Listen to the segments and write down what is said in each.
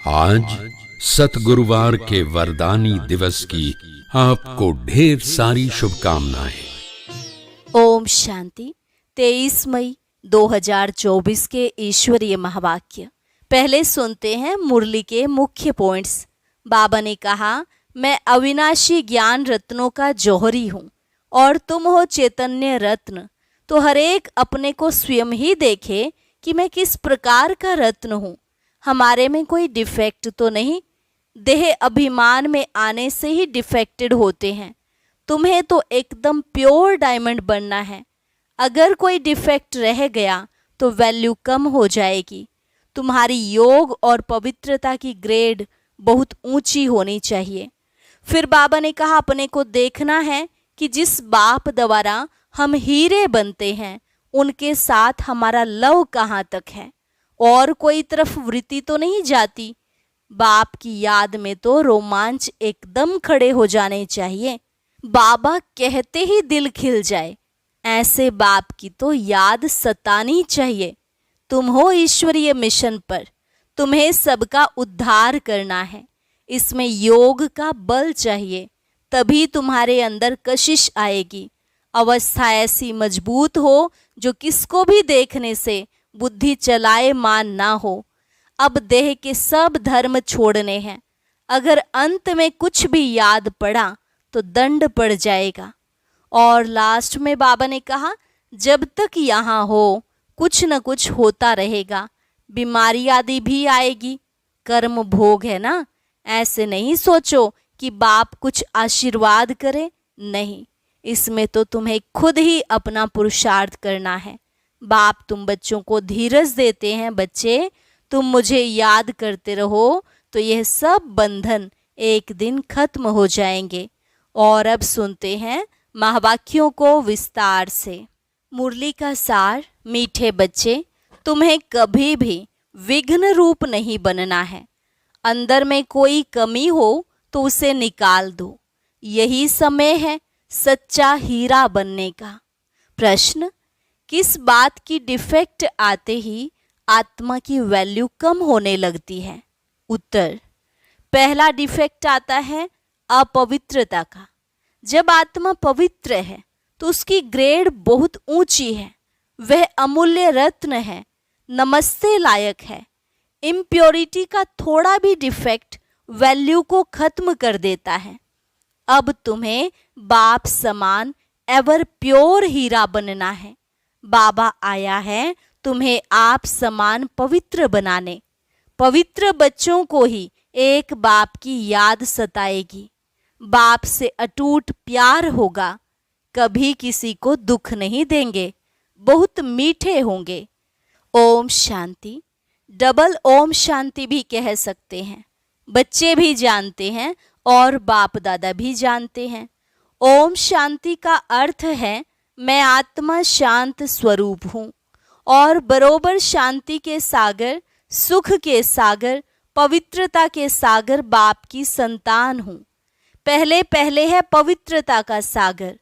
आज सतगुरुवार के वरदानी दिवस की आपको ढेर सारी शुभकामनाएं। ओम शांति। 23 मई 2024 के ईश्वरीय महावाक्य। पहले सुनते हैं मुरली के मुख्य पॉइंट्स। बाबा ने कहा, मैं अविनाशी ज्ञान रत्नों का जौहरी हूँ और तुम हो चैतन्य रत्न। तो हर एक अपने को स्वयं ही देखे कि मैं किस प्रकार का रत्न हूँ। हमारे में कोई डिफेक्ट तो नहीं। देह अभिमान में आने से ही डिफेक्टेड होते हैं। तुम्हें तो एकदम प्योर डायमंड बनना है। अगर कोई डिफेक्ट रह गया तो वैल्यू कम हो जाएगी। तुम्हारी योग और पवित्रता की ग्रेड बहुत ऊंची होनी चाहिए। फिर बाबा ने कहा, अपने को देखना है कि जिस बाप द्वारा हम हीरे बनते हैं उनके साथ हमारा लव कहाँ तक है और कोई तरफ वृत्ति तो नहीं जाती। बाप की याद में तो रोमांच एकदम खड़े हो जाने चाहिए। बाबा कहते ही दिल खिल जाए, ऐसे बाप की तो याद सतानी चाहिए। तुम हो ईश्वरीय मिशन पर, तुम्हें सबका उद्धार करना है। इसमें योग का बल चाहिए, तभी तुम्हारे अंदर कशिश आएगी। अवस्था ऐसी मजबूत हो जो किसको भी देखने से बुद्धि चलाए मान ना हो। अब देह के सब धर्म छोड़ने हैं। अगर अंत में कुछ भी याद पड़ा तो दंड पड़ जाएगा। और लास्ट में बाबा ने कहा, जब तक यहाँ हो कुछ न कुछ होता रहेगा। बीमारी आदि भी आएगी, कर्म भोग है ना। ऐसे नहीं सोचो कि बाप कुछ आशीर्वाद करे, नहीं। इसमें तो तुम्हें खुद ही अपना पुरुषार्थ करना है। बाप तुम बच्चों को धीरज देते हैं, बच्चे तुम मुझे याद करते रहो तो यह सब बंधन एक दिन खत्म हो जाएंगे। और अब सुनते हैं महावाक्यों को विस्तार से। मुरली का सार। मीठे बच्चे, तुम्हें कभी भी विघ्न रूप नहीं बनना है। अंदर में कोई कमी हो तो उसे निकाल दो। यही समय है सच्चा हीरा बनने का। प्रश्न, किस बात की डिफेक्ट आते ही आत्मा की वैल्यू कम होने लगती है? उत्तर, पहला डिफेक्ट आता है अपवित्रता का। जब आत्मा पवित्र है तो उसकी ग्रेड बहुत ऊंची है। वह अमूल्य रत्न है, नमस्ते लायक है। इम्प्योरिटी का थोड़ा भी डिफेक्ट वैल्यू को खत्म कर देता है। अब तुम्हें बाप समान एवर प्योर हीरा बनना है। बाबा आया है तुम्हें आप समान पवित्र बनाने। पवित्र बच्चों को ही एक बाप की याद सताएगी। बाप से अटूट प्यार होगा। कभी किसी को दुख नहीं देंगे, बहुत मीठे होंगे। ओम शांति। डबल ओम शांति भी कह सकते हैं। बच्चे भी जानते हैं और बाप दादा भी जानते हैं। ओम शांति का अर्थ है मैं आत्मा शांत स्वरूप हूँ और बरोबर शांति के सागर, सुख के सागर, पवित्रता के सागर बाप की संतान हूँ। पहले पहले है पवित्रता का सागर।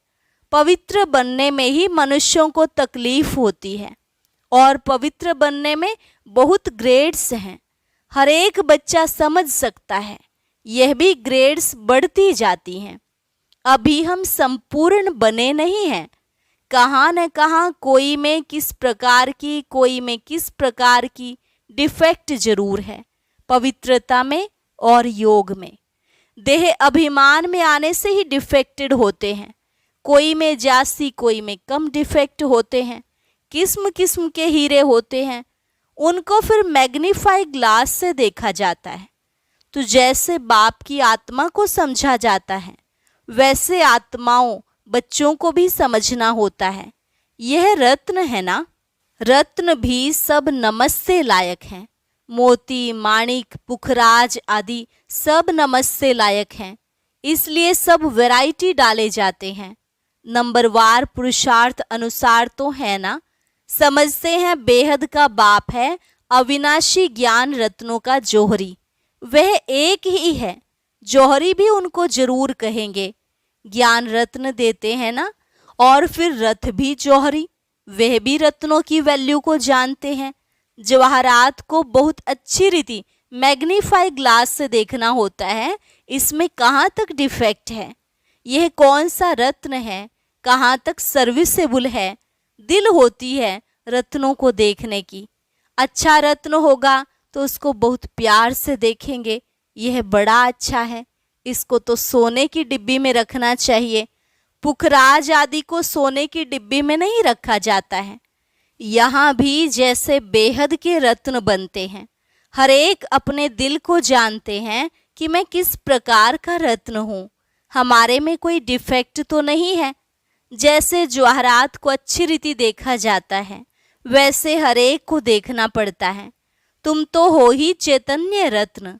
पवित्र बनने में ही मनुष्यों को तकलीफ होती है और पवित्र बनने में बहुत ग्रेड्स हैं। हर एक बच्चा समझ सकता है, यह भी ग्रेड्स बढ़ती जाती हैं। अभी हम संपूर्ण बने नहीं हैं। कहाँ न कहाँ कोई में किस प्रकार की, कोई में किस प्रकार की डिफेक्ट जरूर है, पवित्रता में और योग में। देह अभिमान में आने से ही डिफेक्टेड होते हैं। कोई में जास्ती, कोई में कम डिफेक्ट होते हैं। किस्म किस्म के हीरे होते हैं, उनको फिर मैग्नीफाई ग्लास से देखा जाता है। तो जैसे बाप की आत्मा को समझा जाता है, वैसे आत्माओं बच्चों को भी समझना होता है। यह रत्न है ना। रत्न भी सब नमस्ते लायक हैं। मोती, माणिक, पुखराज आदि सब नमस्ते लायक हैं। इसलिए सब वैरायटी डाले जाते हैं। नंबरवार पुरुषार्थ अनुसार तो है ना। समझते हैं बेहद का बाप है अविनाशी ज्ञान रत्नों का जौहरी। वह एक ही है। जौहरी भी उनको जरूर कहेंगे। ज्ञान रत्न देते हैं ना। और फिर रथ भी जौहरी, वह भी रत्नों की वैल्यू को जानते हैं। जवाहरात को बहुत अच्छी रीति मैग्नीफाई ग्लास से देखना होता है, इसमें कहाँ तक डिफेक्ट है, यह कौन सा रत्न है, कहाँ तक सर्विसेबल है। दिल होती है रत्नों को देखने की। अच्छा रत्न होगा तो उसको बहुत प्यार से देखेंगे, यह बड़ा अच्छा है, इसको तो सोने की डिब्बी में रखना चाहिए। पुखराज आदि को सोने की डिब्बी में नहीं रखा जाता है। यहाँ भी जैसे बेहद के रत्न बनते हैं, हर एक अपने दिल को जानते हैं कि मैं किस प्रकार का रत्न हूँ, हमारे में कोई डिफेक्ट तो नहीं है। जैसे जवाहरात को अच्छी रीति देखा जाता है, वैसे हर एक को देखना पड़ता है। तुम तो हो ही चैतन्य रत्न,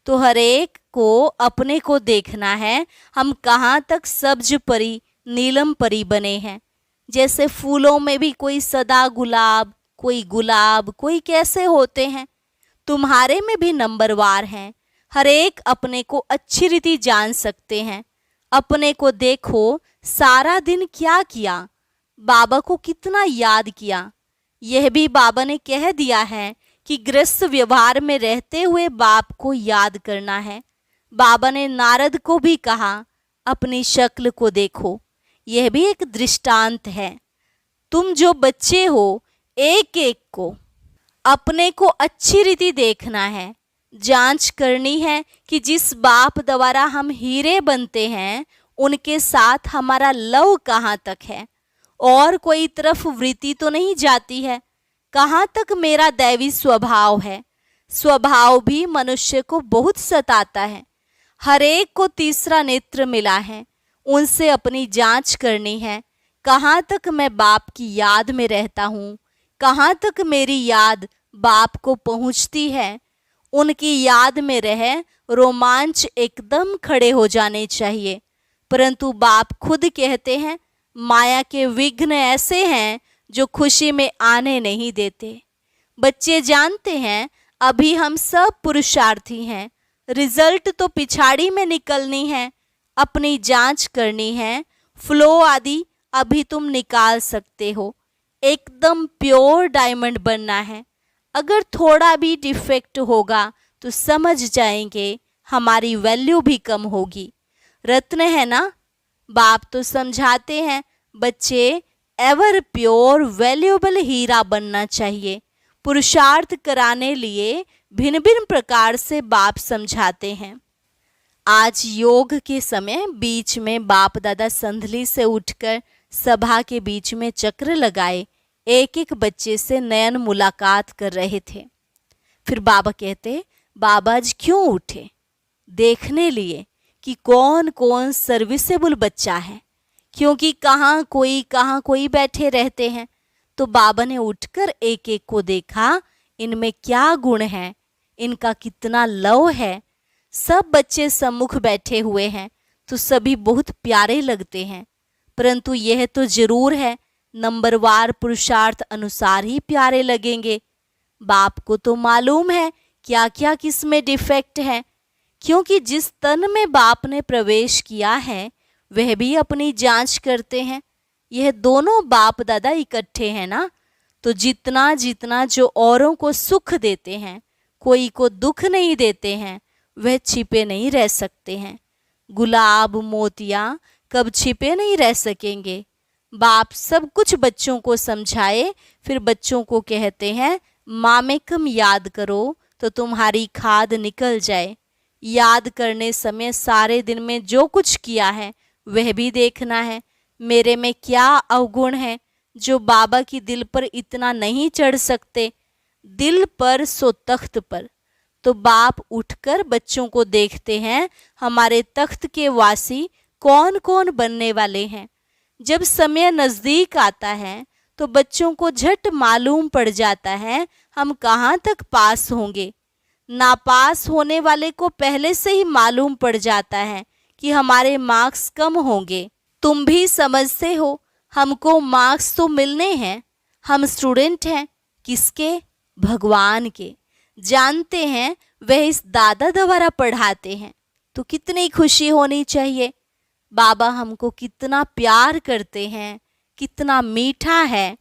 तो हर एक को अपने को देखना है, हम कहाँ तक सब्ज परी नीलम परी बने हैं। जैसे फूलों में भी कोई सदा गुलाब, कोई कैसे होते हैं, तुम्हारे में भी नंबरवार हैं। हर एक अपने को अच्छी रीति जान सकते हैं। अपने को देखो, सारा दिन क्या किया, बाबा को कितना याद किया। यह भी बाबा ने कह दिया है कि गृहस्थ व्यवहार में रहते हुए बाप को याद करना है। बाबा ने नारद को भी कहा, अपनी शक्ल को देखो। यह भी एक दृष्टांत है। तुम जो बच्चे हो, एक एक को अपने को अच्छी रीति देखना है, जांच करनी है कि जिस बाप द्वारा हम हीरे बनते हैं, उनके साथ हमारा लव कहाँ तक है, और कोई तरफ वृत्ति तो नहीं जाती है, कहाँ तक मेरा दैवी स्वभाव है। स्वभाव भी मनुष्य को बहुत सताता है। हर एक को तीसरा नेत्र मिला है, उनसे अपनी जांच करनी है। कहाँ तक मैं बाप की याद में रहता हूँ, कहाँ तक मेरी याद बाप को पहुँचती है। उनकी याद में रह रोमांच एकदम खड़े हो जाने चाहिए। परंतु बाप खुद कहते हैं, माया के विघ्न ऐसे हैं जो खुशी में आने नहीं देते। बच्चे जानते हैं अभी हम सब पुरुषार्थी हैं, रिजल्ट तो पिछाड़ी में निकलनी है। अपनी जांच करनी है, फ्लो आदि अभी तुम निकाल सकते हो। एकदम प्योर डायमंड बनना है। अगर थोड़ा भी डिफेक्ट होगा तो समझ जाएंगे हमारी वैल्यू भी कम होगी। रत्न है ना, बाप तो समझाते हैं, बच्चे एवर प्योर वैल्यूएबल हीरा बनना चाहिए। पुरुषार्थ कराने लिए भिन्न भिन्न प्रकार से बाप समझाते हैं। आज योग के समय बीच में बाप दादा संधली से उठकर सभा के बीच में चक्र लगाए एक एक बच्चे से नयन मुलाकात कर रहे थे। फिर बाबा कहते, बाबा आज क्यों उठे? देखने लिए कि कौन कौन सर्विसेबल बच्चा है, क्योंकि कहाँ कोई बैठे रहते हैं। तो बाबा ने उठकर एक एक को देखा, इनमें क्या गुण है, इनका कितना लव है। सब बच्चे सम्मुख बैठे हुए हैं तो सभी बहुत प्यारे लगते हैं, परंतु यह तो जरूर है नंबरवार पुरुषार्थ अनुसार ही प्यारे लगेंगे। बाप को तो मालूम है क्या क्या किस में डिफेक्ट है, क्योंकि जिस तन में बाप ने प्रवेश किया है वह भी अपनी जांच करते हैं। यह दोनों बाप दादा इकट्ठे हैं ना, तो जितना जितना जो औरों को सुख देते हैं, कोई को दुख नहीं देते हैं, वह छिपे नहीं रह सकते हैं। गुलाब मोतियाँ कब छिपे नहीं रह सकेंगे। बाप सब कुछ बच्चों को समझाए, फिर बच्चों को कहते हैं, मामेकम याद करो तो तुम्हारी खाद निकल जाए। याद करने समय सारे दिन में जो कुछ किया है वह भी देखना है। मेरे में क्या अवगुण है जो बाबा की दिल पर इतना नहीं चढ़ सकते। दिल पर सो तख्त पर। तो बाप उठकर बच्चों को देखते हैं, हमारे तख्त के वासी कौन कौन बनने वाले हैं। जब समय नज़दीक आता है तो बच्चों को झट मालूम पड़ जाता है हम कहाँ तक पास होंगे। नापास होने वाले को पहले से ही मालूम पड़ जाता है कि हमारे मार्क्स कम होंगे। तुम भी समझते हो, हमको मार्क्स तो मिलने हैं, हम स्टूडेंट हैं किसके? भगवान के। जानते हैं वह इस दादा द्वारा पढ़ाते हैं, तो कितनी खुशी होनी चाहिए। बाबा हमको कितना प्यार करते हैं, कितना मीठा है।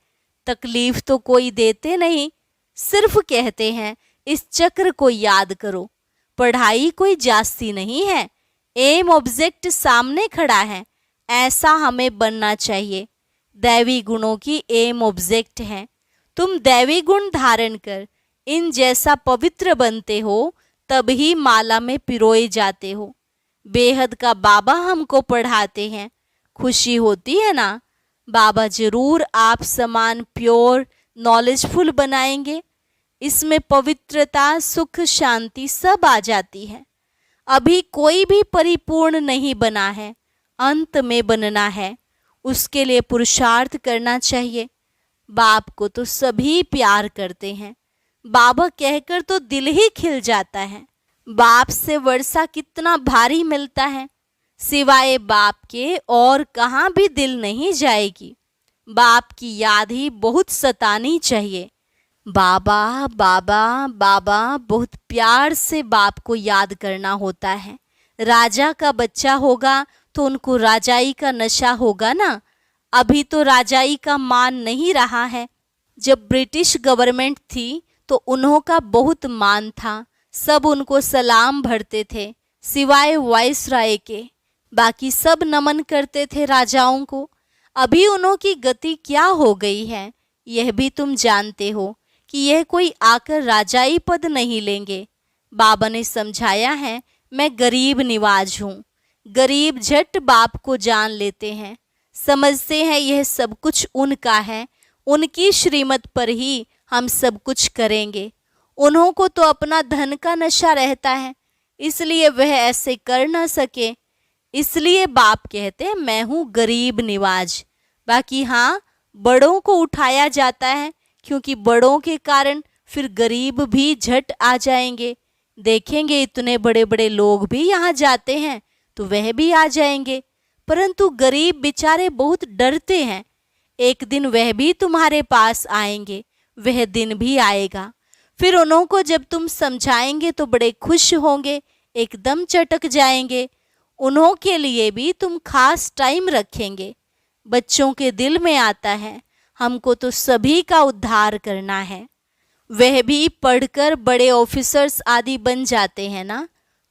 तकलीफ तो कोई देते नहीं, सिर्फ कहते हैं इस चक्र को याद करो। पढ़ाई कोई जास्ती नहीं है, एम ऑब्जेक्ट सामने खड़ा है, ऐसा हमें बनना चाहिए। दैवी गुणों की एम ऑब्जेक्ट है। तुम दैवी गुण धारण कर इन जैसा पवित्र बनते हो, तभी माला में पिरोए जाते हो। बेहद का बाबा हमको पढ़ाते हैं, खुशी होती है ना। बाबा जरूर आप समान प्योर नॉलेजफुल बनाएंगे। इसमें पवित्रता, सुख, शांति सब आ जाती है। अभी कोई भी परिपूर्ण नहीं बना है, अंत में बनना है। उसके लिए पुरुषार्थ करना चाहिए। बाप को तो सभी प्यार करते हैं, बाबा कहकर तो दिल ही खिल जाता है। बाप से वर्षा कितना भारी मिलता है, सिवाय बाप के और कहाँ भी दिल नहीं जाएगी। बाप की याद ही बहुत सतानी चाहिए। बाबा बाबा बाबा, बहुत प्यार से बाप को याद करना होता है। राजा का बच्चा होगा तो उनको राजाई का नशा होगा ना। अभी तो राजाई का मान नहीं रहा है। जब ब्रिटिश गवर्नमेंट थी तो उन्हों का बहुत मान था, सब उनको सलाम भरते थे, सिवाय वाइसराय के। बाकी सब नमन करते थे राजाओं को। अभी उन्हों की गति क्या हो गई है, यह भी तुम जानते हो कि यह कोई आकर राजाई पद नहीं लेंगे। बाबा ने समझाया है, मैं गरीब निवाज हूँ। गरीब झट बाप को जान लेते हैं, समझते हैं यह सब कुछ उनका है, उनकी श्रीमत पर ही हम सब कुछ करेंगे। उन्हों को तो अपना धन का नशा रहता है, इसलिए वह ऐसे कर न सके। इसलिए बाप कहते हैं मैं हूँ गरीब निवाज। बाकी हाँ, बड़ों को उठाया जाता है, क्योंकि बड़ों के कारण फिर गरीब भी झट आ जाएंगे। देखेंगे इतने बड़े बड़े लोग भी यहाँ जाते हैं तो वह भी आ जाएंगे, परंतु गरीब बेचारे बहुत डरते हैं। एक दिन वह भी तुम्हारे पास आएंगे, वह दिन भी आएगा। फिर उन्हों को जब तुम समझाएंगे तो बड़े खुश होंगे, एकदम चटक जाएंगे। उन्हों के लिए भी तुम खास टाइम रखेंगे। बच्चों के दिल में आता है हमको तो सभी का उद्धार करना है। वह भी पढ़कर बड़े ऑफिसर्स आदि बन जाते हैं ना।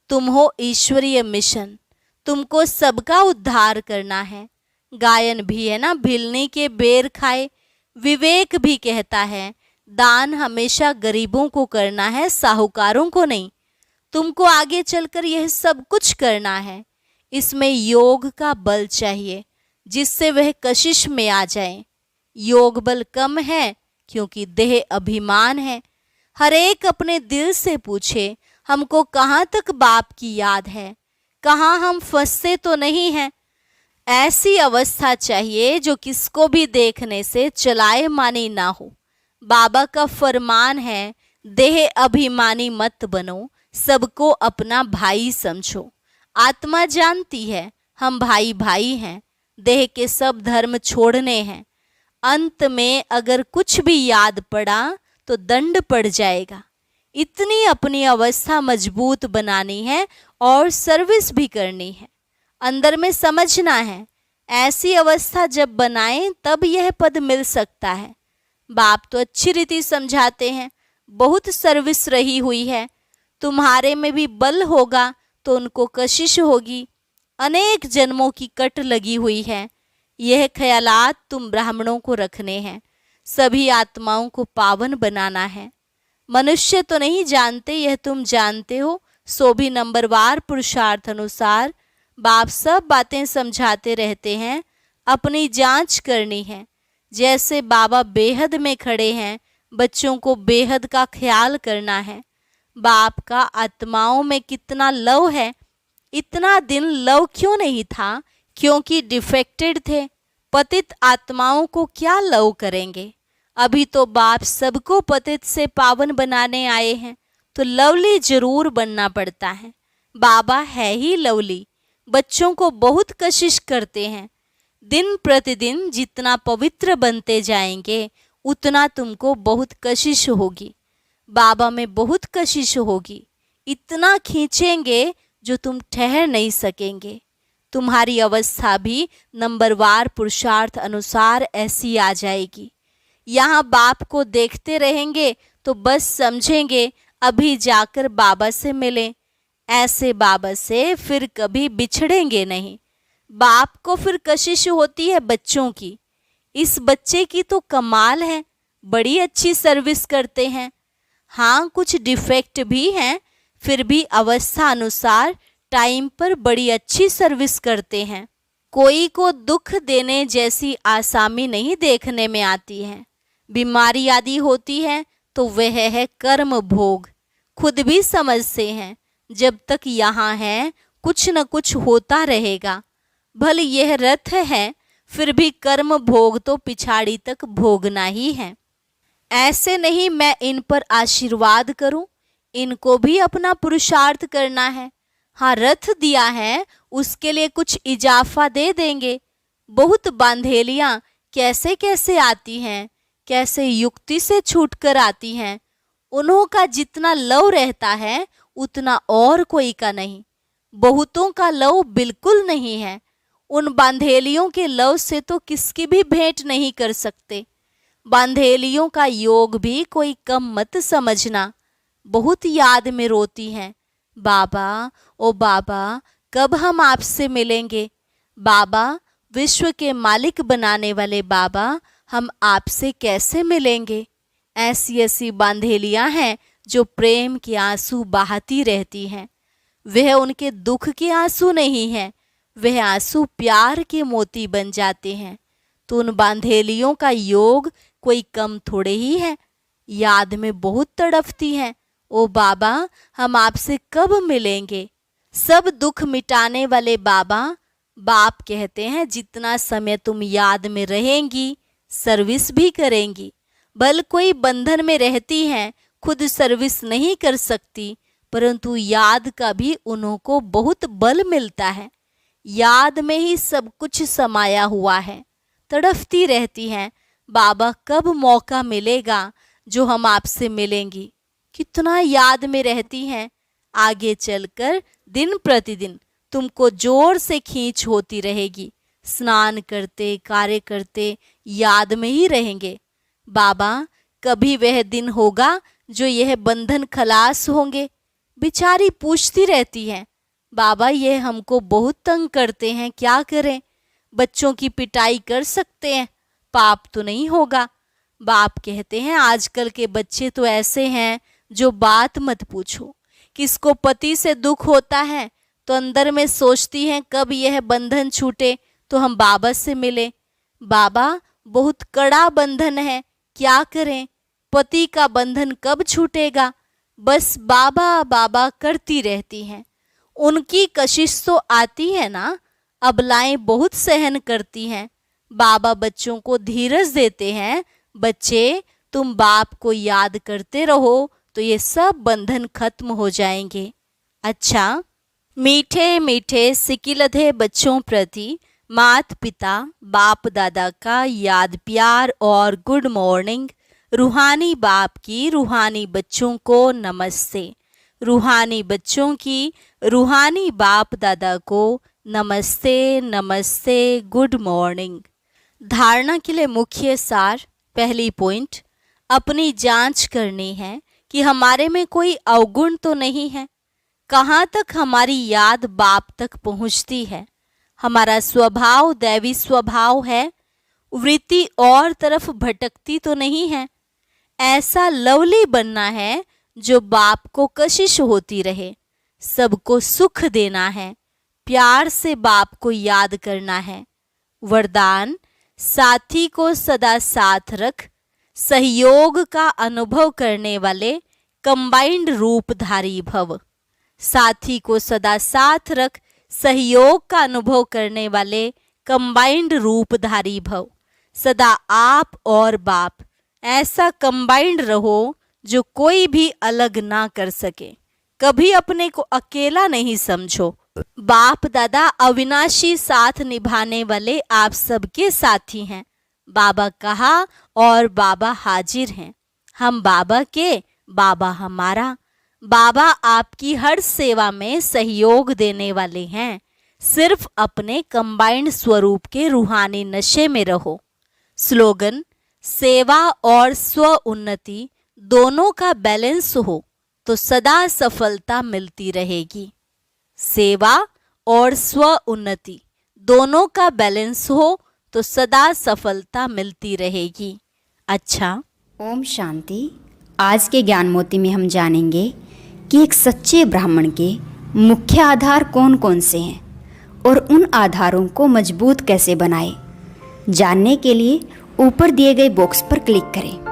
तुम हो ईश्वरीय मिशन, तुमको सबका उद्धार करना है। गायन भी है ना, भिलनी के बेर खाए। विवेक भी कहता है दान हमेशा गरीबों को करना है, साहूकारों को नहीं। तुमको आगे चलकर यह सब कुछ करना है। इसमें योग का बल चाहिए, जिससे वह कशिश में आ जाए। योग बल कम है क्योंकि देह अभिमान है। हर एक अपने दिल से पूछे हमको कहाँ तक बाप की याद है, कहाँ हम फंसते तो नहीं हैं। ऐसी अवस्था चाहिए जो किसको भी देखने से चलाए मानी ना हो। बाबा का फरमान है देह अभिमानी मत बनो, सबको अपना भाई समझो। आत्मा जानती है हम भाई भाई हैं, देह के सब धर्म छोड़ने हैं। अंत में अगर कुछ भी याद पड़ा तो दंड पड़ जाएगा। इतनी अपनी अवस्था मजबूत बनानी है और सर्विस भी करनी है। अंदर में समझना है, ऐसी अवस्था जब बनाएं तब यह पद मिल सकता है। बाप तो अच्छी रीति समझाते हैं, बहुत सर्विस रही हुई है। तुम्हारे में भी बल होगा तो उनको कशिश होगी। अनेक जन्मों की कट लगी हुई है। यह ख्यालात तुम ब्राह्मणों को रखने हैं, सभी आत्माओं को पावन बनाना है। मनुष्य तो नहीं जानते, यह तुम जानते हो। सो भी नंबरवार पुरुषार्थ अनुसार बाप सब बातें समझाते रहते हैं। अपनी जांच करनी है। जैसे बाबा बेहद में खड़े हैं, बच्चों को बेहद का ख्याल करना है। बाप का आत्माओं में कितना लव है। इतना दिन लव क्यों नहीं था? क्योंकि डिफेक्टेड थे। पतित आत्माओं को क्या लव करेंगे? अभी तो बाप सबको पतित से पावन बनाने आए हैं, तो लवली जरूर बनना पड़ता है। बाबा है ही लवली। बच्चों को बहुत कशिश करते हैं। दिन प्रतिदिन जितना पवित्र बनते जाएंगे उतना तुमको बहुत कशिश होगी। बाबा में बहुत कशिश होगी। इतना खींचेंगे जो तुम ठहर नहीं सकेंगे। तुम्हारी अवस्था भी नंबरवार पुरुषार्थ अनुसार ऐसी आ जाएगी। यहाँ बाप को देखते रहेंगे तो बस समझेंगे अभी जाकर बाबा से मिलें। ऐसे बाबा से फिर कभी बिछड़ेंगे नहीं। बाप को फिर कशिश होती है बच्चों की, इस बच्चे की तो कमाल है, बड़ी अच्छी सर्विस करते हैं। हाँ, कुछ डिफेक्ट भी हैं, फिर भी अवस्था अनुसार टाइम पर बड़ी अच्छी सर्विस करते हैं। कोई को दुख देने जैसी आसामी नहीं देखने में आती है। बीमारी आदि होती है तो वह है कर्म भोग। खुद भी समझते हैं जब तक यहाँ है कुछ न कुछ होता रहेगा। भले यह रथ है, फिर भी कर्म भोग तो पिछाड़ी तक भोगना ही है। ऐसे नहीं मैं इन पर आशीर्वाद करूं, इनको भी अपना पुरुषार्थ करना है। हाँ, रथ दिया है, उसके लिए कुछ इजाफा दे देंगे। बहुत बांधेलियां कैसे कैसे आती हैं, कैसे युक्ति से छूटकर आती हैं। उन्हों का जितना लव रहता है उतना और कोई का नहीं। बहुतों का लव बिल्कुल नहीं है। उन बांधेलियों के लव से तो किसकी भी भेंट नहीं कर सकते। बांधेलियों का योग भी कोई कम मत समझना। बहुत याद में रोती हैं, बाबा ओ बाबा, कब हम आपसे मिलेंगे। बाबा, विश्व के मालिक बनाने वाले बाबा, हम आपसे कैसे मिलेंगे। ऐसी ऐसी बांधेलियां हैं जो प्रेम के आंसू बहाती रहती हैं। वह उनके दुख के आंसू नहीं हैं, वह आंसू प्यार के मोती बन जाते हैं। तो उन बांधेलियों का योग कोई कम थोड़े ही है। याद में बहुत तड़पती हैं, ओ बाबा, हम आपसे कब मिलेंगे। सब दुख मिटाने वाले बाबा, बाप कहते हैं जितना समय तुम याद में रहेंगी सर्विस भी करेंगी। भल कोई बंधन में रहती हैं, खुद सर्विस नहीं कर सकती, परंतु याद का भी उन्हों को बहुत बल मिलता है। याद में ही सब कुछ समाया हुआ है। तड़फती रहती हैं, बाबा कब मौका मिलेगा जो हम आपसे मिलेंगी। कितना याद में रहती हैं। आगे चलकर दिन प्रतिदिन तुमको जोर से खींच होती रहेगी। स्नान करते कार्य करते याद में ही रहेंगे। बाबा, कभी वह दिन होगा जो यह बंधन खलास होंगे। बेचारी पूछती रहती है, बाबा यह हमको बहुत तंग करते हैं, क्या करें। बच्चों की पिटाई कर सकते हैं, पाप तो नहीं होगा। बाप कहते हैं आजकल के बच्चे तो ऐसे हैं जो बात मत पूछो। किसको पति से दुख होता है तो अंदर में सोचती हैं कब यह बंधन छूटे तो हम बाबा से मिले। बाबा, बहुत कड़ा बंधन है, क्या करें। पति का बंधन कब छूटेगा। बस बाबा बाबा करती रहती हैं। उनकी कशिश तो आती है ना, अबलाएं बहुत सहन करती हैं। बाबा बच्चों को धीरज देते हैं, बच्चे तुम बाप को याद करते रहो तो ये सब बंधन खत्म हो जाएंगे। अच्छा, मीठे मीठे सिकिलधे बच्चों प्रति मात पिता बाप दादा का याद प्यार और गुड मॉर्निंग। रूहानी बाप की रूहानी बच्चों को नमस्ते। रूहानी बच्चों की रूहानी बाप दादा को नमस्ते नमस्ते, गुड मॉर्निंग। धारणा के लिए मुख्य सार। पहली पॉइंट, अपनी जांच करनी है कि हमारे में कोई अवगुण तो नहीं है। कहाँ तक हमारी याद बाप तक पहुँचती है। हमारा स्वभाव दैवी स्वभाव है, वृत्ति और तरफ भटकती तो नहीं है। ऐसा लवली बनना है जो बाप को कशिश होती रहे, सबको सुख देना है, प्यार से बाप को याद करना है। वरदान, साथी को सदा साथ रख, सहयोग का अनुभव करने वाले कंबाइंड रूपधारी भव। साथी को सदा साथ रख, सहयोग का अनुभव करने वाले कंबाइंड रूपधारी भव। सदा आप और बाप ऐसा कंबाइंड रहो जो कोई भी अलग ना कर सके। कभी अपने को अकेला नहीं समझो। बाप दादा अविनाशी साथ निभाने वाले आप सबके साथी हैं। बाबा कहा और बाबा हाजिर हैं। हम बाबा के, बाबा हमारा। बाबा आपकी हर सेवा में सहयोग देने वाले हैं। सिर्फ अपने कंबाइंड स्वरूप के रूहानी नशे में रहो। स्लोगन, सेवा और स्व उन्नति दोनों का बैलेंस हो, तो सदा सफलता मिलती रहेगी। सेवा और स्व उन्नति दोनों का बैलेंस हो तो सदा सफलता मिलती रहेगी। अच्छा, ओम शांति। आज के ज्ञान मोती में हम जानेंगे कि एक सच्चे ब्राह्मण के मुख्य आधार कौन कौन से हैं और उन आधारों को मजबूत कैसे बनाएं। जानने के लिए ऊपर दिए गए बॉक्स पर क्लिक करें।